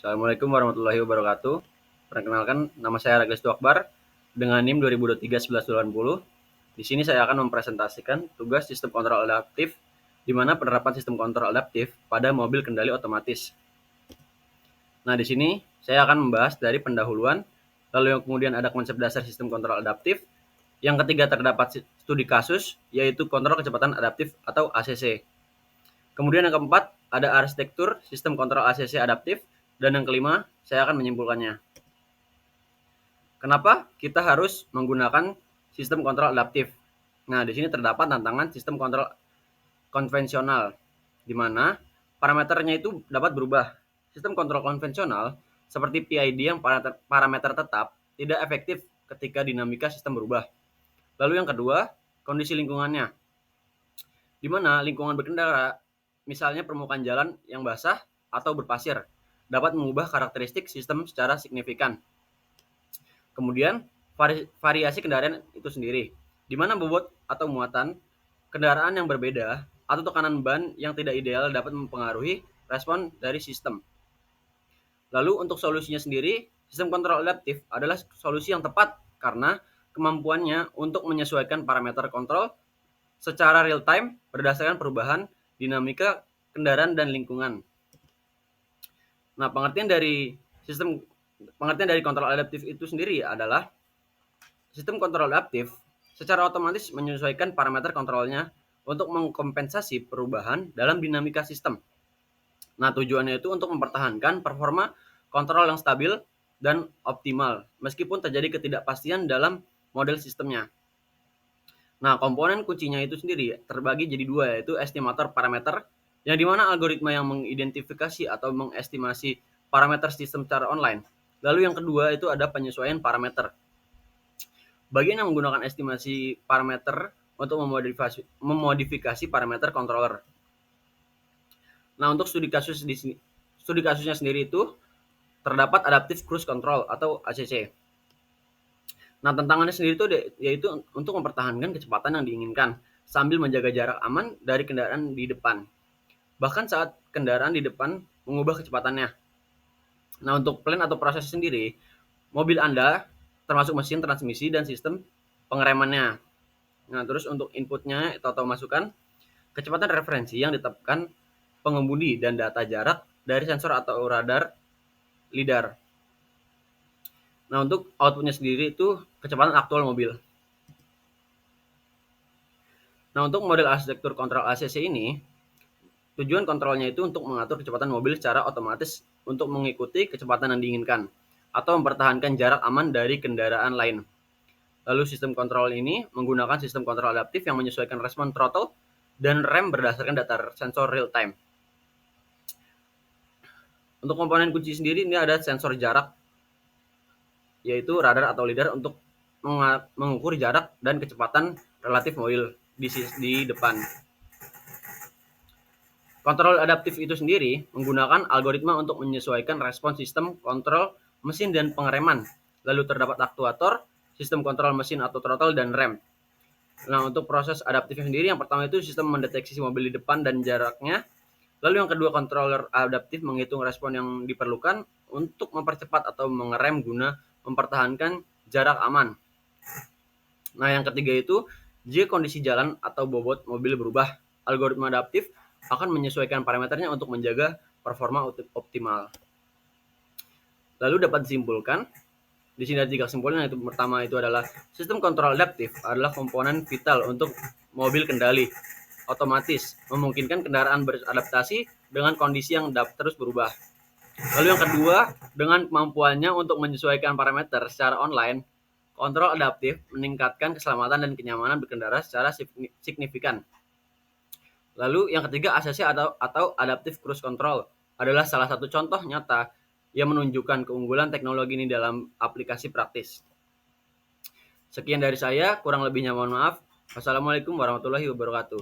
Assalamualaikum warahmatullahi wabarakatuh. Perkenalkan, nama saya Raglestu Akbar dengan NIM 2023-1180. Di sini saya akan mempresentasikan tugas sistem kontrol adaptif, di mana penerapan sistem kontrol adaptif pada mobil kendali otomatis. Nah, di sini saya akan membahas dari pendahuluan, lalu yang kemudian ada konsep dasar sistem kontrol adaptif. Yang ketiga terdapat studi kasus, yaitu kontrol kecepatan adaptif atau ACC. Kemudian yang keempat, ada arsitektur sistem kontrol ACC adaptif. Dan yang kelima, saya akan menyimpulkannya. Kenapa kita harus menggunakan sistem kontrol adaptif? Nah, di sini terdapat tantangan sistem kontrol konvensional, di mana parameternya itu dapat berubah. Sistem kontrol konvensional, seperti PID yang parameter tetap, tidak efektif ketika dinamika sistem berubah. Lalu yang kedua, kondisi lingkungannya, di mana lingkungan berkendara, misalnya permukaan jalan yang basah atau berpasir, dapat mengubah karakteristik sistem secara signifikan. Kemudian, variasi kendaraan itu sendiri, di mana bobot atau muatan kendaraan yang berbeda atau tekanan ban yang tidak ideal dapat mempengaruhi respon dari sistem. Lalu untuk solusinya sendiri, sistem kontrol adaptif adalah solusi yang tepat karena kemampuannya untuk menyesuaikan parameter kontrol secara real time berdasarkan perubahan dinamika kendaraan dan lingkungan. Nah, pengertian dari kontrol adaptif itu sendiri adalah sistem kontrol adaptif secara otomatis menyesuaikan parameter kontrolnya untuk mengkompensasi perubahan dalam dinamika sistem. Nah, tujuannya itu untuk mempertahankan performa kontrol yang stabil dan optimal meskipun terjadi ketidakpastian dalam model sistemnya. Nah, komponen kuncinya itu sendiri terbagi jadi dua, yaitu estimator parameter, yang dimana algoritma yang mengidentifikasi atau mengestimasi parameter sistem secara online. Lalu yang kedua itu ada penyesuaian parameter. Bagian yang menggunakan estimasi parameter untuk memodifikasi parameter controller. Nah, untuk studi kasusnya sendiri itu terdapat adaptive cruise control atau ACC. Nah, tantangannya sendiri itu yaitu untuk mempertahankan kecepatan yang diinginkan sambil menjaga jarak aman dari kendaraan di depan. Bahkan saat kendaraan di depan mengubah kecepatannya. Nah, untuk plan atau proses sendiri, mobil Anda termasuk mesin, transmisi, dan sistem pengeremannya. Nah, terus untuk inputnya atau masukan, kecepatan referensi yang ditetapkan pengemudi dan data jarak dari sensor atau radar lidar. Nah, untuk outputnya sendiri itu kecepatan aktual mobil. Nah, untuk model arsitektur kontrol ACC ini, tujuan kontrolnya itu untuk mengatur kecepatan mobil secara otomatis untuk mengikuti kecepatan yang diinginkan atau mempertahankan jarak aman dari kendaraan lain. Lalu sistem kontrol ini menggunakan sistem kontrol adaptif yang menyesuaikan respon throttle dan rem berdasarkan data sensor real time. Untuk komponen kunci sendiri ini ada sensor jarak, yaitu radar atau lidar untuk mengukur jarak dan kecepatan relatif mobil di depan. Kontrol adaptif itu sendiri menggunakan algoritma untuk menyesuaikan respon sistem kontrol mesin dan pengereman. Lalu terdapat aktuator, sistem kontrol mesin atau throttle, dan rem. Nah, untuk proses adaptifnya sendiri, yang pertama itu sistem mendeteksi mobil di depan dan jaraknya. Lalu yang kedua, controller adaptif menghitung respon yang diperlukan untuk mempercepat atau mengerem guna mempertahankan jarak aman. Nah, yang ketiga itu, jika kondisi jalan atau bobot mobil berubah, algoritma adaptif akan menyesuaikan parameternya untuk menjaga performa optimal. Lalu dapat disimpulkan, di sini ada 3 kesimpulan. Yang pertama itu adalah sistem kontrol adaptif adalah komponen vital untuk mobil kendali otomatis, memungkinkan kendaraan beradaptasi dengan kondisi yang terus berubah. Lalu yang kedua, dengan kemampuannya untuk menyesuaikan parameter secara online, kontrol adaptif meningkatkan keselamatan dan kenyamanan berkendara secara signifikan. Lalu yang ketiga, ACC atau Adaptive Cruise Control adalah salah satu contoh nyata yang menunjukkan keunggulan teknologi ini dalam aplikasi praktis. Sekian dari saya, kurang lebihnya mohon maaf. Wassalamualaikum warahmatullahi wabarakatuh.